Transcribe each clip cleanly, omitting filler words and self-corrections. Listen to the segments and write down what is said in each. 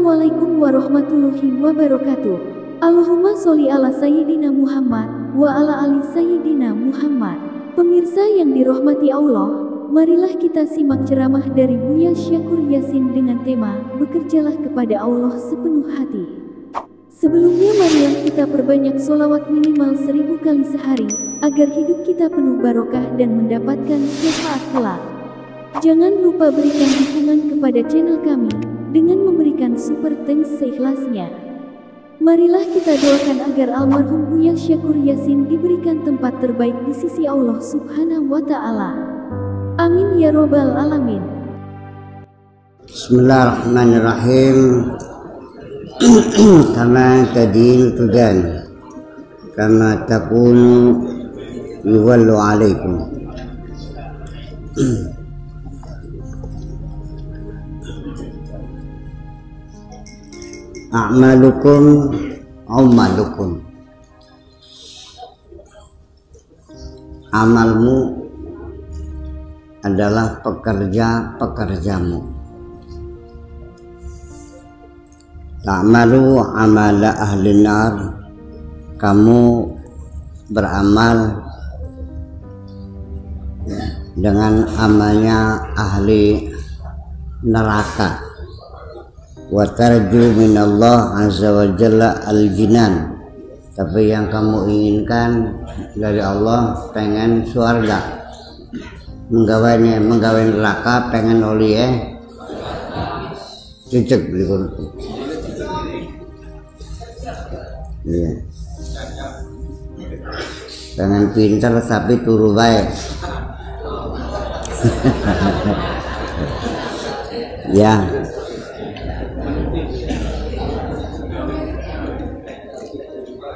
Assalamualaikum warahmatullahi wabarakatuh. Allahumma sholli ala Sayyidina Muhammad wa ala ali Sayyidina Muhammad. Pemirsa yang dirahmati Allah, marilah kita simak ceramah dari Buya Syakur Yasin dengan tema Bekerjalah kepada Allah sepenuh hati. Sebelumnya marilah kita perbanyak sholawat minimal 1000 kali sehari, agar hidup kita penuh barokah dan mendapatkan syafaat kelak. Jangan lupa berikan dukungan kepada channel kami dengan memberikan super thanks seikhlasnya. Marilah kita doakan agar almarhum Buya Syakur Yasin diberikan tempat terbaik di sisi Allah Subhanahu wa Ta'ala. Amin ya Robbal Alamin. Bismillahirrahmanirrahim. Kama tadin tudan, kama takunu yuwallu alaikum. A'malukum amalukum. Amalmu adalah pekerja-pekerjamu. Ta'malu amala ahli nar. Kamu beramal dengan amalnya ahli neraka. Wa tarju minallah azza wa jalla al-jinan. Tapi yang kamu inginkan dari Allah pengen surga. Menggawe neraka pengen oli cicek beli iya. Pengen pintar tapi turu baik. Ya.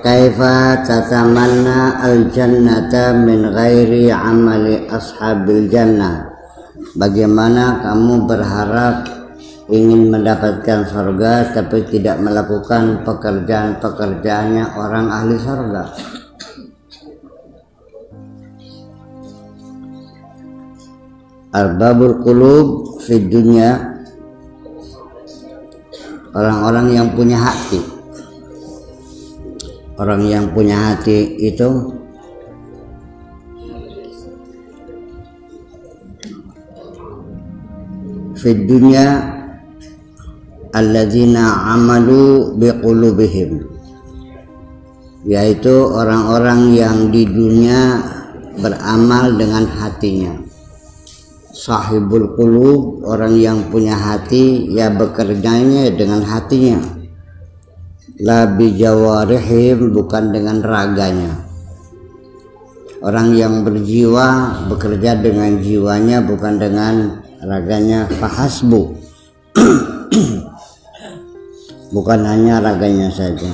Kaifa tatamanna al-jannata min ghairi amali ashabil jannah. Bagaimana kamu berharap ingin mendapatkan surga tapi tidak melakukan pekerjaan-pekerjaannya orang ahli surga? Arbabul qulub fi dunya, orang-orang yang punya hati. Orang yang punya hati itu fid dunya alladzina amalu biqulubihim, yaitu orang-orang yang di dunia beramal dengan hatinya. Sahibul qulub, orang yang punya hati, ya bekerjanya dengan hatinya. La bijawarihim, bukan dengan raganya. Orang yang berjiwa bekerja dengan jiwanya, bukan dengan raganya. Fahasbu, bukan hanya raganya saja.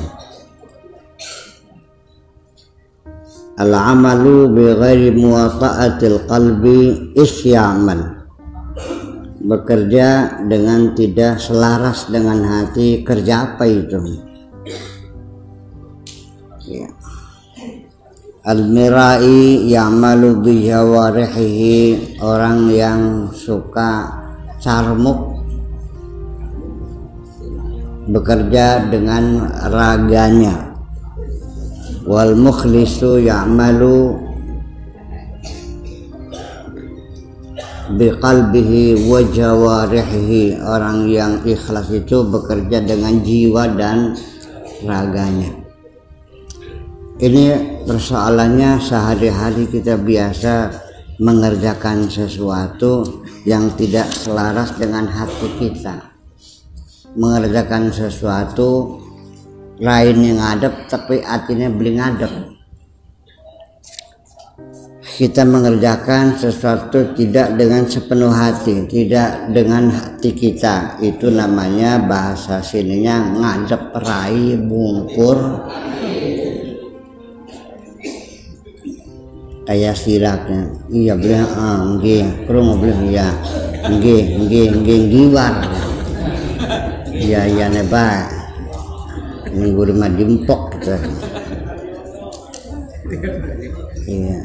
Al-amalu bi ghairi muwata'atil qalbi isyaman, bekerja dengan tidak selaras dengan hati. Kerja apa itu? Ya. Al-mirai ya'malu bi jawarihi, orang yang suka carmuk bekerja dengan raganya. Wal mukhlisu ya'malu bi qalbihi wa jawarihi, orang yang ikhlas itu bekerja dengan jiwa dan raganya. Ini persoalannya sehari-hari kita biasa mengerjakan sesuatu yang tidak selaras dengan hati kita. Mengerjakan sesuatu lain yang ngadep tapi hatinya beli ngadep. Kita mengerjakan sesuatu tidak dengan sepenuh hati, tidak dengan hati kita. Itu namanya bahasa sininya ngadep rai bungkur. Kayak siraknya, iya beli nggih, kurang beli ya, nggih giwar, iya nebak, ini gue mah dimpok gitu, iya,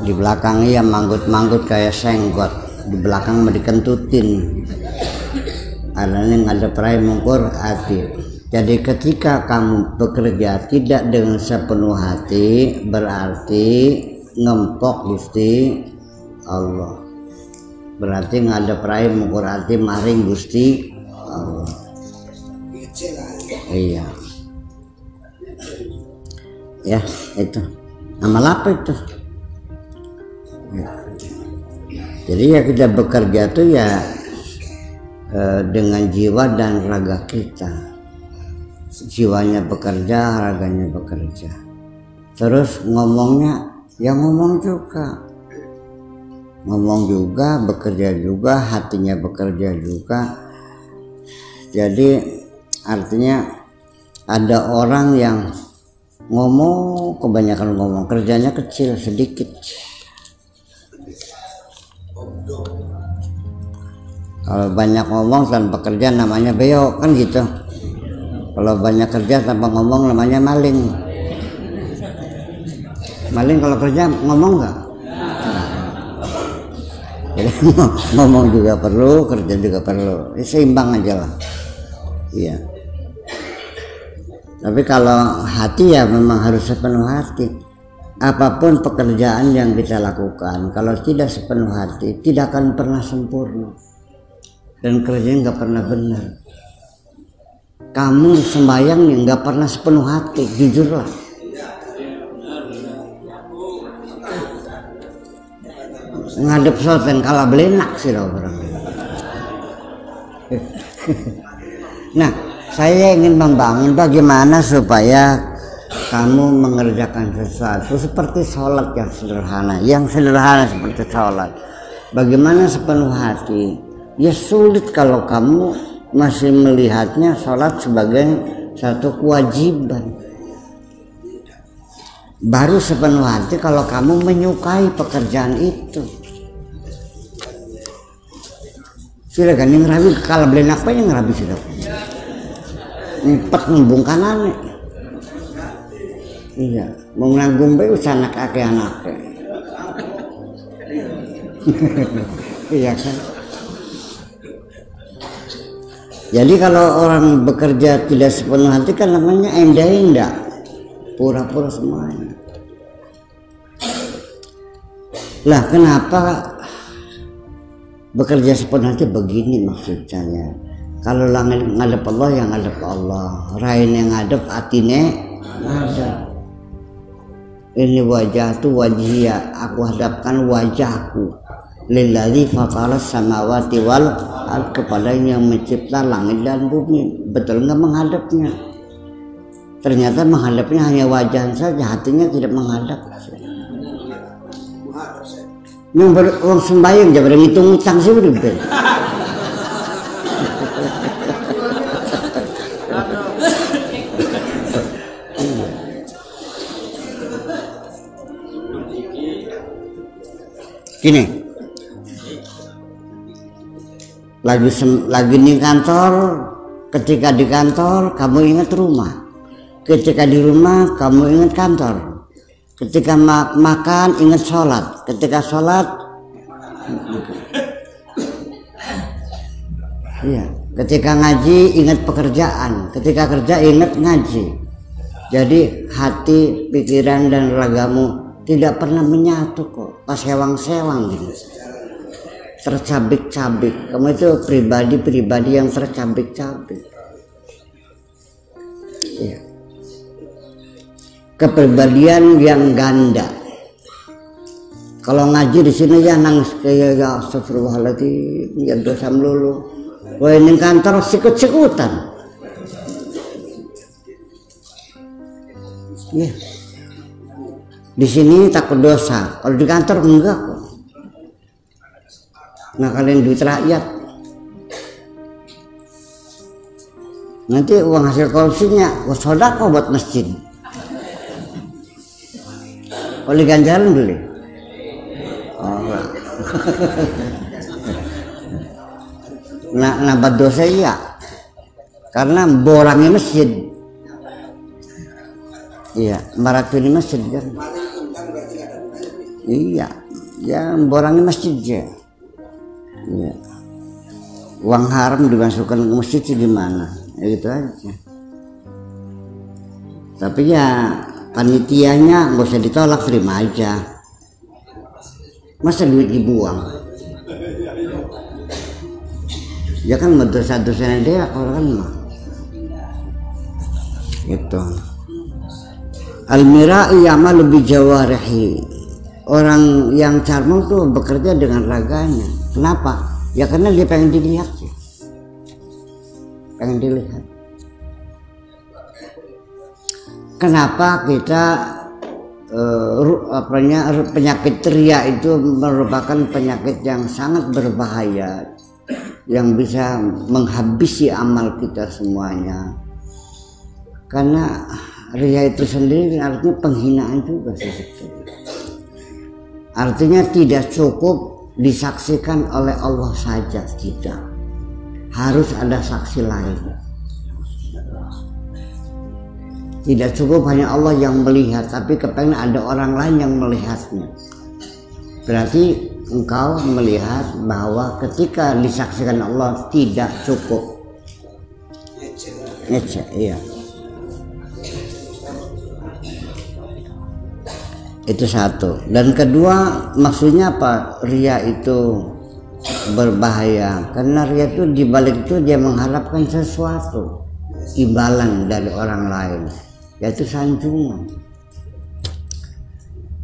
di belakangnya ya manggut kayak senggot, di belakang mah dikentutin, Arane ngadep rai mungkur hati. Jadi ketika kamu bekerja tidak dengan sepenuh hati, berarti ngempok Gusti Allah. Berarti ngadep rai mungkur hati maring Gusti Allah. Iya. Ya, itu. Amal apa itu? Ya. Jadi ya kita bekerja tuh ya dengan jiwa dan raga kita. Jiwanya bekerja, raganya bekerja. Terus ngomongnya ya ngomong juga, bekerja juga, hatinya bekerja juga. Jadi artinya ada orang yang ngomong, kebanyakan ngomong, kerjanya kecil, sedikit. Kalau banyak ngomong tanpa kerja namanya beo, kan gitu. Kalau banyak kerja tanpa ngomong namanya maling. Maling kalau kerja ngomong nggak? Jadi ngomong juga perlu, kerja juga perlu. Seimbang aja lah. Iya. Tapi kalau hati ya memang harus sepenuh hati. Apapun pekerjaan yang kita lakukan, kalau tidak sepenuh hati, tidak akan pernah sempurna. Dan kerjanya nggak pernah benar. Kamu sembahyang nih nggak pernah sepenuh hati, jujurlah. Ngadep soten kalah belenak sih loh orang. Nah, saya ingin membangun bagaimana supaya kamu mengerjakan sesuatu seperti sholat yang sederhana seperti sholat. Bagaimana sepenuh hati? Ya sulit kalau kamu masih melihatnya sholat sebagai satu kewajiban. Baru sepenuh hati kalau kamu menyukai pekerjaan itu. Silakan yang rabi kalau beli apa yang rabi sudah. Empat ngembung kanan. Iya, mau nanggung bayi usah anak anaknya. Iya kan. Jadi kalau orang bekerja tidak sepenuh hati kan namanya endah-endah, pura-pura semuanya. Lah kenapa bekerja sepenuh hati begini maksudnya? Kalau ngadep Allah yang ngadep Allah, rain yang ngadep atine ngadep. Ini wajah tu wajhiya, aku hadapkan wajahku. Lillazi fataras samawati wal ard, kepada yang mencipta langit dan bumi. Betul nggak menghadapnya? Ternyata menghadapnya hanya wajah saja, hatinya tidak menghadap. Yang orang sembahyang jangan ngitung utang sih udah. Gini. Lagi di kantor, ketika di kantor kamu ingat rumah, ketika di rumah kamu ingat kantor, ketika makan ingat sholat, ketika sholat iya, ketika ngaji ingat pekerjaan, ketika kerja ingat ngaji. Jadi hati, pikiran dan ragamu tidak pernah menyatu kok, pas sewang-sewang gitu. Tercabik-cabik, kamu itu pribadi yang tercabik-cabik. Ya. Kepribadian yang ganda. Kalau ngaji di sini ya nangis kayak ya astagfirullahaladzim, ya dosa melulu. Wah ini kantor sikut-sikutan. Ya. Di sini takut dosa, kalau di kantor enggak kok. Nah kalian duit rakyat, nanti uang hasil korupsinya sodako buat masjid. Oleh ganjaran beli. Oh, nah nambah dosa iya, karena borangnya masjid. Iya, meracuni masjid kan. Iya, ya borangnya masjid ya. Ya. uang haram dimasukkan ke masjid gimana? Ya gitu aja. Tapi ya panitianya nggak usah ditolak, terima aja. Masa duit dibuang? Ya kan dosa-dosanya dia orang mah. Gitu. Al-mira'i ya'malu bi jawarihi. Orang yang carmuk tuh bekerja dengan raganya. Kenapa? Ya karena dia pengen dilihat sih. Pengen dilihat. Kenapa kita penyakit ria itu merupakan penyakit yang sangat berbahaya, yang bisa menghabisi amal kita semuanya. Karena ria itu sendiri artinya penghinaan juga sih. Artinya tidak cukup disaksikan oleh Allah saja, tidak. Harus ada saksi lain. Tidak cukup hanya Allah yang melihat, tapi kepengen ada orang lain yang melihatnya. Berarti engkau melihat bahwa ketika disaksikan Allah tidak cukup. Ngecek, iya. Itu satu. Dan kedua, maksudnya apa? Ria itu berbahaya karena ria itu dibalik itu dia mengharapkan sesuatu imbalan dari orang lain, yaitu sanjungan.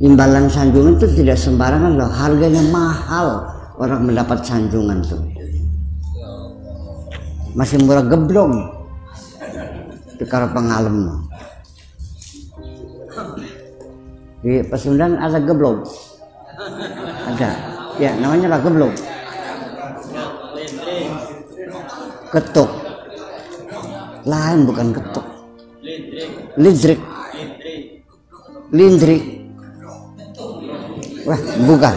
Imbalan sanjungan itu tidak sembarangan loh, harganya mahal orang mendapat sanjungan tuh. Masih murah geblong di karo pengalem. Di Pasundan ada geblong, ada, ya namanya lah geblong. Ketuk, lain bukan ketuk. Lindrik, lindrik. Wah, bukan.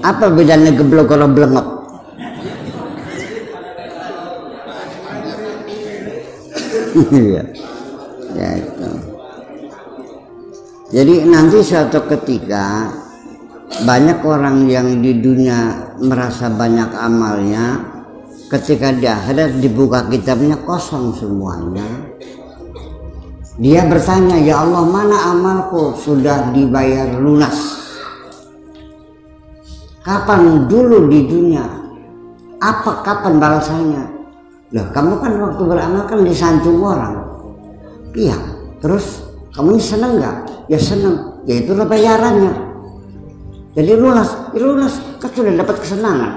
Apa bedanya geblok kalau blengok? Iya. Ya itu. Jadi nanti suatu ketika banyak orang yang di dunia merasa banyak amalnya, ketika di akhirat dibuka kitabnya kosong semuanya. Dia bertanya, ya Allah, mana amalku sudah dibayar lunas? Kapan dulu di dunia? Kapan balasannya? Loh, kamu kan waktu beramal kan disanjung orang. Iya, terus kamu seneng nggak? Ya seneng, ya itulah bayarannya. Jadi lunas, ya lunas, kan sudah dapat kesenangan.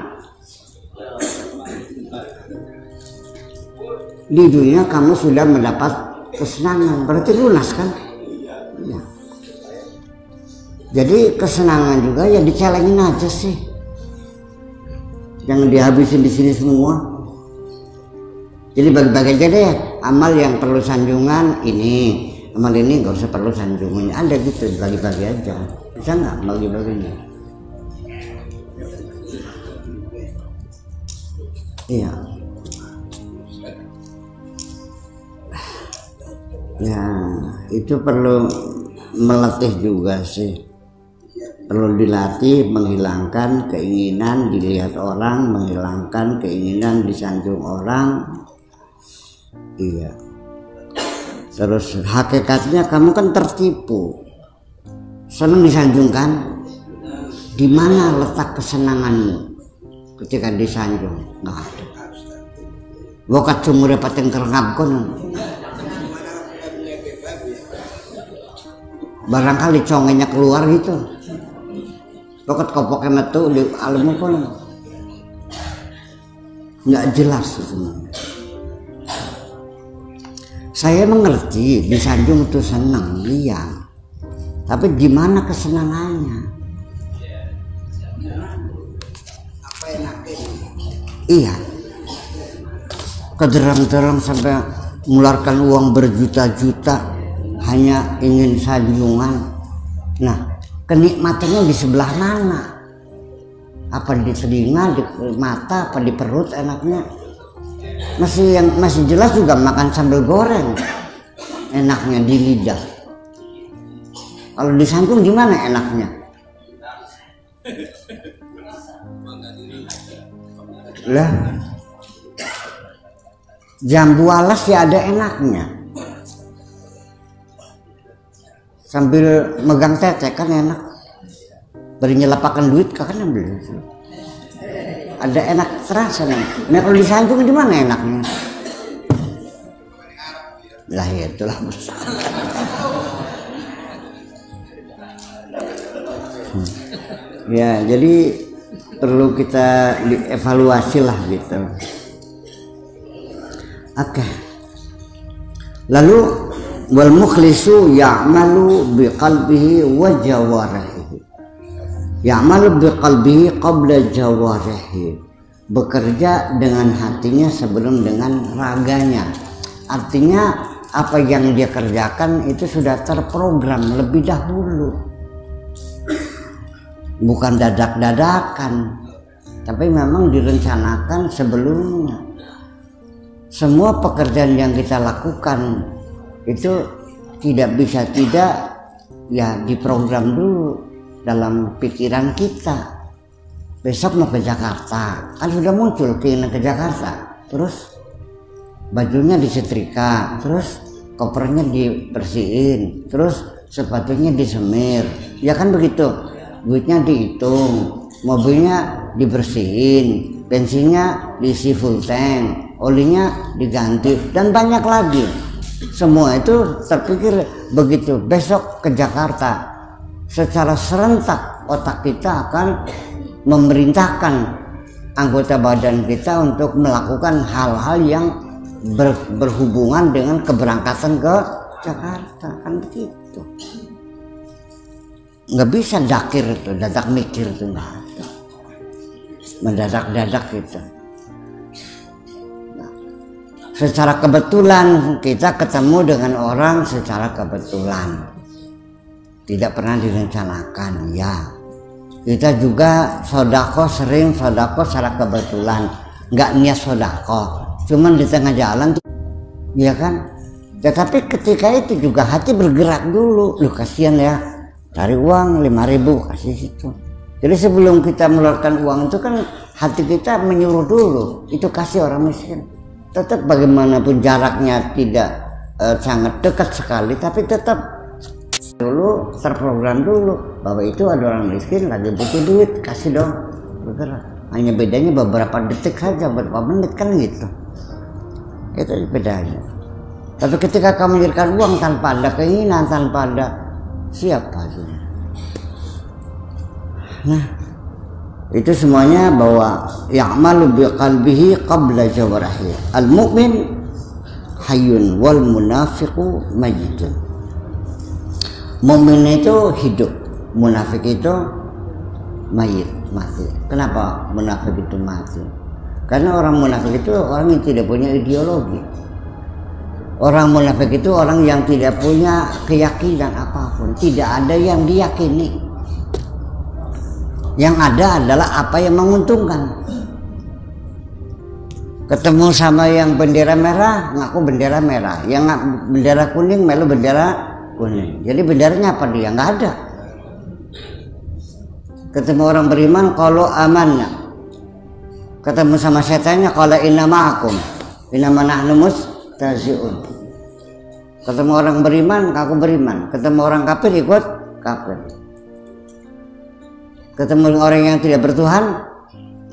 Di dunia kamu sudah mendapat kesenangan, berarti lunas kan? Ya. Jadi kesenangan juga ya dicelengin aja sih, jangan dihabisin di sini semua. Jadi bagi-bagi aja deh, amal yang perlu sanjungan ini, amal ini nggak usah perlu sanjungan, ada gitu, bagi-bagi aja. Bisa nggak bagi-baginya? Iya. Ya, itu perlu melatih juga sih. Perlu dilatih, menghilangkan keinginan dilihat orang, menghilangkan keinginan disanjung orang. Iya. Terus hakikatnya kamu kan tertipu, senang disanjungkan. Di mana letak kesenanganmu ketika disanjung? Nggak ada. Wokat sumure pateng kerengap kono. Barangkali congenya keluar gitu. Wokat kopoknya metu di alammu kono. Nggak jelas sebenarnya. Saya mengerti disanjung itu senang, iya. Tapi gimana kesenangannya? Apa enaknya? Iya. Kederang-derang sampai mengeluarkan uang berjuta-juta hanya ingin sanjungan. Nah, kenikmatannya di sebelah mana? Apa di telinga, di mata, apa di perut enaknya? Masih jelas juga makan sambal goreng enaknya di lidah. Kalau disanjung gimana enaknya? Lah, jambu alas ya ada enaknya. Sambil megang tetek kan enak. Beri nyelapakan duit kan beli. Ada enak terasa nih. Nah kalau disanjung di mana enaknya? Lah ya itulah masalah. Ya jadi perlu kita dievaluasi lah gitu. Oke. Lalu wal mukhlisu ya'malu biqalbihi wa jawarihi. Ya'malu biqalbihi qabla jawarihi. Bekerja dengan hatinya sebelum dengan raganya. Artinya apa yang dia kerjakan itu sudah terprogram lebih dahulu. Bukan dadak-dadakan, tapi memang direncanakan sebelumnya. Semua pekerjaan yang kita lakukan itu tidak bisa tidak ya diprogram dulu dalam pikiran kita. Besok mau ke Jakarta, kan sudah muncul keinginan ke Jakarta, terus bajunya disetrika, terus kopernya dibersihin, terus sepatunya disemir, ya kan begitu. Duitnya dihitung, mobilnya dibersihin, bensinnya diisi full tank, olinya diganti, dan banyak lagi. Semua itu terpikir begitu. Besok ke Jakarta, secara serentak otak kita akan memerintahkan anggota badan kita untuk melakukan hal-hal yang berhubungan dengan keberangkatan ke Jakarta, kan begitu. Nggak bisa dakir itu, dadak mikir itu nggak ada, mendadak-dadak gitu. Nah, secara kebetulan kita ketemu dengan orang secara kebetulan, tidak pernah direncanakan. Ya, kita juga sodako, sering sodako secara kebetulan, nggak niat sodako, cuman di tengah jalan tuh, ya kan. Tetapi ketika itu juga hati bergerak dulu, lu kasihan ya. Cari uang 5.000 kasih situ. Jadi sebelum kita mengeluarkan uang itu kan hati kita menyuruh dulu itu kasih orang miskin. Tetap bagaimanapun jaraknya tidak sangat dekat sekali, tapi tetap dulu terprogram dulu bahwa itu ada orang miskin lagi butuh duit, kasih dong, bergerak. Hanya bedanya beberapa detik saja, beberapa menit kan gitu. Itu bedanya. Tapi ketika kamu menjadikan uang tanpa ada keinginan, tanpa ada siapa sih? Nah, itu semuanya bahwa ya'malu biqalbihi qabla jawarihi. Al-mu'min hayyun wal munafiqu mayyitun. Mukmin itu hidup, munafik itu mayit, mati. Kenapa munafik itu mati? Karena orang munafik itu orang yang tidak punya ideologi. Orang munafik itu orang yang tidak punya keyakinan apapun, tidak ada yang diyakini. Yang ada adalah apa yang menguntungkan. Ketemu sama yang bendera merah, ngaku bendera merah. Yang bendera kuning, melu bendera kuning. Jadi benderanya apa dia? Nggak ada. Ketemu orang beriman, kalau amannya. Ketemu sama setannya, kalau inna ma'akum, inna nahnu mustahzi'un. Ketemu orang beriman, aku beriman. Ketemu orang kafir, ikut kafir. Ketemu orang yang tidak bertuhan,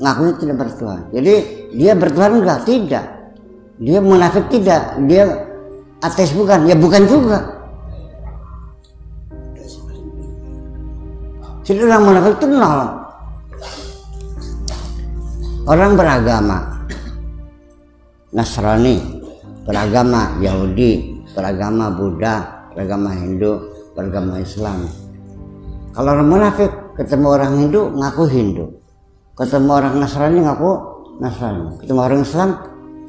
ngakunya tidak bertuhan. Jadi dia bertuhan enggak? Tidak. Dia munafik tidak. Dia ateis bukan? Ya bukan juga. Jadi orang munafik itu nol. Orang beragama Nasrani, beragama Yahudi, beragama Buddha, beragama Hindu, beragama Islam. Kalau orang munafik ketemu orang Hindu ngaku Hindu, ketemu orang Nasrani ngaku Nasrani, ketemu orang Islam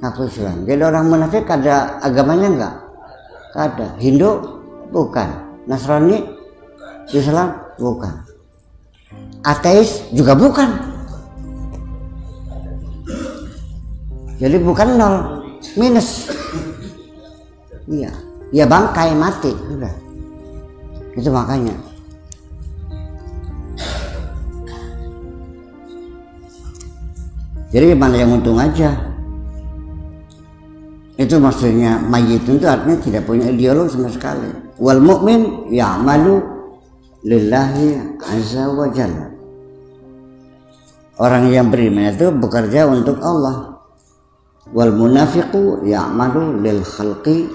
ngaku Islam. Jadi orang munafik ada agamanya enggak? Ada. Hindu bukan, Nasrani, Islam bukan, ateis juga bukan. Jadi bukan nol, minus. Iya, ya bangkai mati udah. Itu makanya. Jadi mana yang untung aja. Itu maksudnya mayit itu artinya tidak punya ideologi sama sekali. Wal mu'min ya'malu lillahi azza wa jalla. Orang yang beriman itu bekerja untuk Allah. Wal munafiqu ya'malu lil khalqi.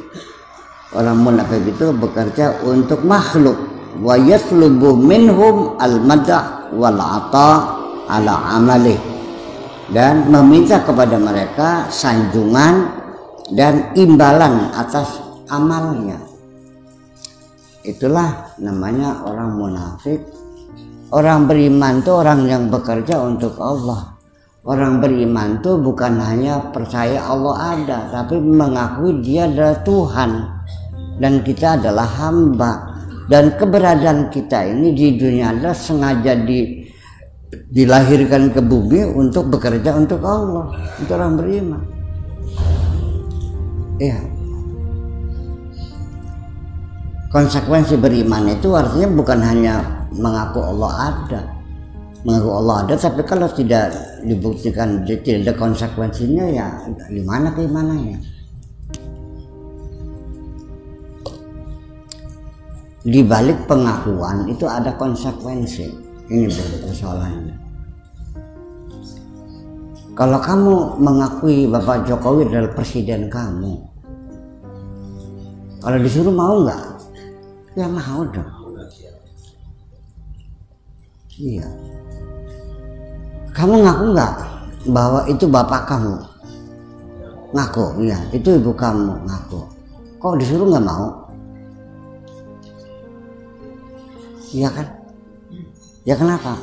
Orang munafik itu bekerja untuk makhluk. Wa yatlubu minhum al madah wal ata ala amalih. Dan meminta kepada mereka sanjungan dan imbalan atas amalnya. Itulah namanya orang munafik. Orang beriman itu orang yang bekerja untuk Allah. Orang beriman itu bukan hanya percaya Allah ada, tapi mengakui dia adalah Tuhan dan kita adalah hamba. Dan keberadaan kita ini di dunia adalah sengaja dilahirkan ke bumi untuk bekerja untuk Allah, untuk orang beriman. Iya. Konsekuensi beriman itu artinya bukan hanya mengaku Allah ada. Mengaku Allah ada, tapi kalau tidak dibuktikan tidak ada konsekuensinya, ya gimana keimanannya? Di balik pengakuan itu ada konsekuensi. Ini persoalannya. Kalau kamu mengakui Bapak Jokowi adalah presiden kamu, kalau disuruh mau nggak? Ya mau dong. Iya. Kamu ngaku nggak bahwa itu bapak kamu? Ngaku, iya. Itu ibu kamu, ngaku. Kok disuruh nggak mau? Iya kan? Ya kenapa?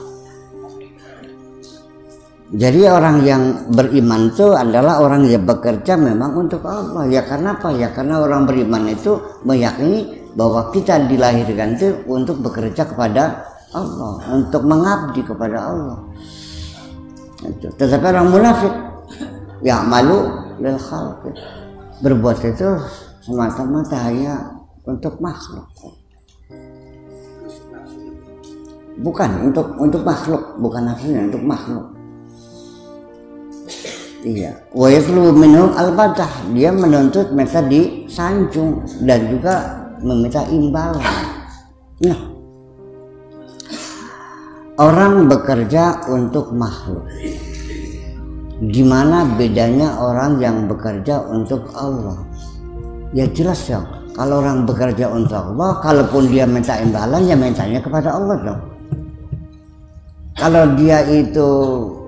Jadi orang yang beriman itu adalah orang yang bekerja memang untuk Allah. Ya karena apa? Ya karena orang beriman itu meyakini bahwa kita dilahirkan itu untuk bekerja kepada Allah, untuk mengabdi kepada Allah. Tetapi orang munafik ya malu lil khalqi, berbuat itu semata-mata hanya untuk makhluk. Bukan untuk makhluk, bukan nafsunya, untuk makhluk. Iya, wa yatlubu minhum al-badah, dia menuntut mereka disanjung dan juga meminta imbalan. Nah, orang bekerja untuk makhluk. Gimana bedanya orang yang bekerja untuk Allah? Ya jelas dong. Kalau orang bekerja untuk Allah, kalaupun dia minta imbalan, ya mintanya kepada Allah dong. Kalau dia itu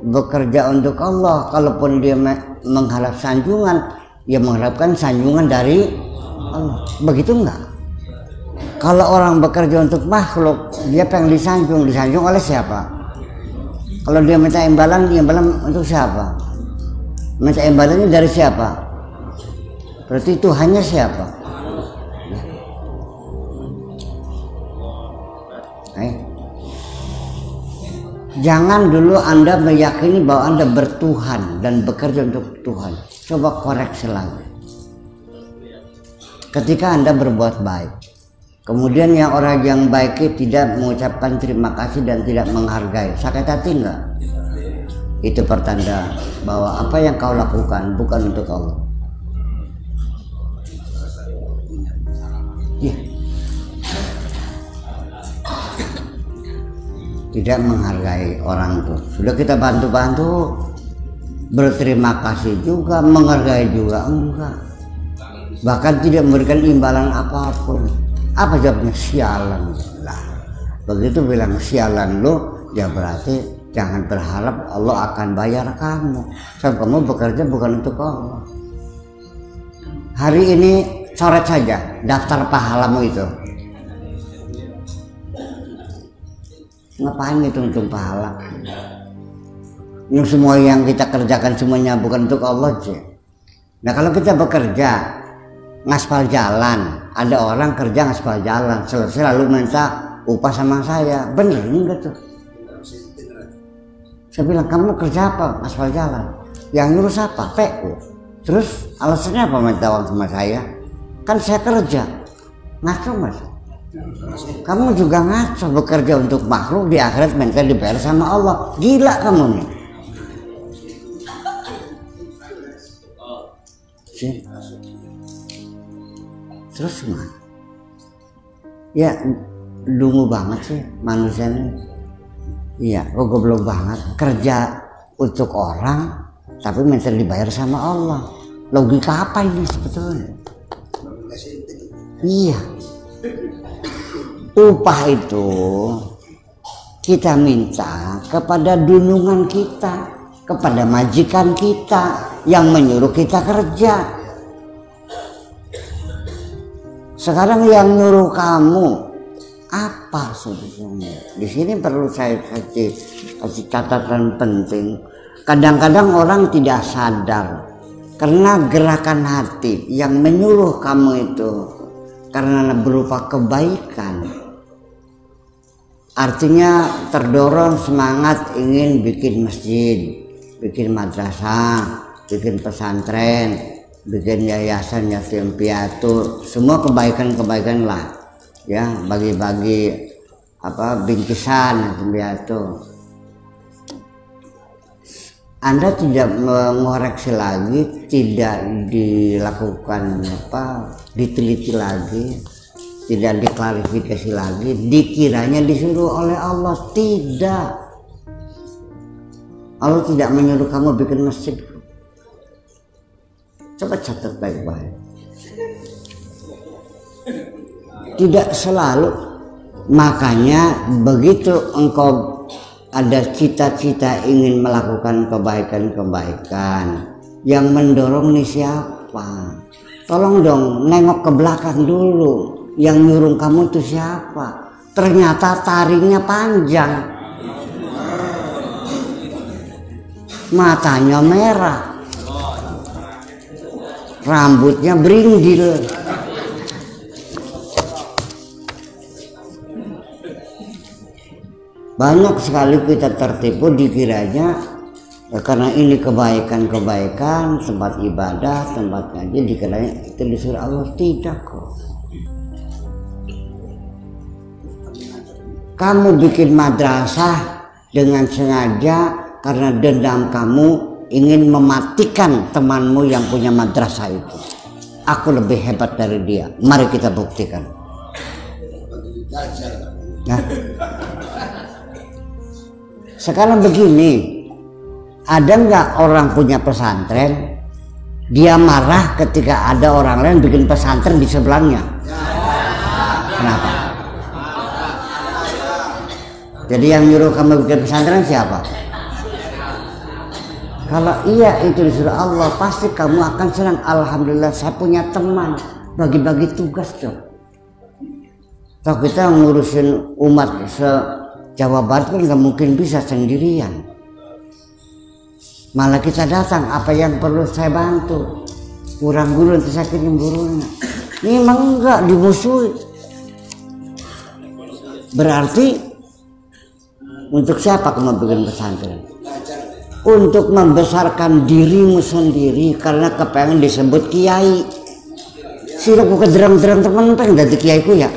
bekerja untuk Allah, kalaupun dia mengharap sanjungan, ya mengharapkan sanjungan dari Allah. Begitu enggak? Kalau orang bekerja untuk makhluk, dia pengen disanjung oleh siapa? Kalau dia minta imbalan untuk siapa? Minta imbalannya dari siapa? Berarti Tuhannya siapa? Jangan dulu Anda meyakini bahwa Anda bertuhan dan bekerja untuk Tuhan. Coba koreksi lagi. Ketika Anda berbuat baik, kemudian yang orang yang baik itu tidak mengucapkan terima kasih dan tidak menghargai, sakit hati enggak? Itu pertanda bahwa apa yang kau lakukan bukan untuk Allah. Ya. Tidak menghargai orang itu. Sudah kita bantu-bantu, berterima kasih juga, menghargai juga enggak. Bahkan tidak memberikan imbalan apapun. Apa jawabnya? Sialan lah. Begitu bilang sialan lo, ya berarti jangan berharap Allah akan bayar kamu. Sebab kamu bekerja bukan untuk Allah. Hari ini coret saja daftar pahalamu itu. Ngapain itu untuk pahala? Ini semua yang kita kerjakan semuanya bukan untuk Allah sih. Nah kalau kita bekerja ngaspal jalan, ada orang kerja ngaspal jalan, selesai lalu minta upah sama saya, bener enggak tuh? Saya bilang, kamu kerja apa? Ngaspal jalan. Yang ngurus apa? PU. Terus alasannya apa minta uang sama saya? Kan saya kerja. Ngaco mas. Kamu juga ngaco, bekerja untuk makhluk, di akhirat minta dibayar sama Allah. Gila kamu nih. sih. Terus gimana? Ya dungu banget sih manusia ini. Iya, goblok banget. Kerja untuk orang tapi minta dibayar sama Allah. Logika apa ini sebetulnya? Iya. Upah itu kita minta kepada dunungan kita, kepada majikan kita yang menyuruh kita kerja. Sekarang yang nyuruh kamu apa sebetulnya? Di sini perlu saya kasih catatan penting. Kadang-kadang orang tidak sadar karena gerakan hati yang menyuruh kamu itu karena berupa kebaikan. Artinya terdorong semangat ingin bikin masjid, bikin madrasah, bikin pesantren, bikin yayasan yatim piatu, semua kebaikan-kebaikan lah, ya, bagi-bagi bingkisan yatim piatu. Anda tidak mengoreksi lagi, tidak dilakukan diteliti lagi, tidak diklarifikasi lagi, dikiranya disuruh oleh Allah. Tidak, Allah tidak menyuruh kamu bikin masjid. Coba catat baik-baik. Tidak selalu. Makanya begitu engkau ada cita-cita ingin melakukan kebaikan-kebaikan, yang mendorong nih siapa? Tolong dong nengok ke belakang dulu. Yang nyuruh kamu itu siapa? Ternyata taringnya panjang, matanya merah, rambutnya berindil. Banyak sekali kita tertipu dikiranya karena ini kebaikan-kebaikan, tempat ibadah, tempat ngaji, dikiranya itu disuruh Allah. Tidak kok. Kamu bikin madrasah dengan sengaja karena dendam kamu ingin mematikan temanmu yang punya madrasah itu. Aku lebih hebat dari dia. Mari kita buktikan. Nah, sekarang begini, ada nggak orang punya pesantren, dia marah ketika ada orang lain bikin pesantren di sebelahnya? Kenapa? Jadi yang nyuruh kamu bikin pesantren siapa? Kalau iya itu disuruh Allah, pasti kamu akan senang. Alhamdulillah saya punya teman, bagi-bagi tugas dong. Kalau kita ngurusin umat Jawa Barat kan nggak mungkin bisa sendirian. Malah kita datang, apa yang perlu saya bantu? Kurang guru nanti saya kirim gurunya. Ini emang enggak dimusuhi. Berarti untuk siapa kamu bikin pesantren? Untuk membesarkan dirimu sendiri karena kepengen disebut kiai. Sira ku kederang-derang temen pengen dadi kiaiku ya.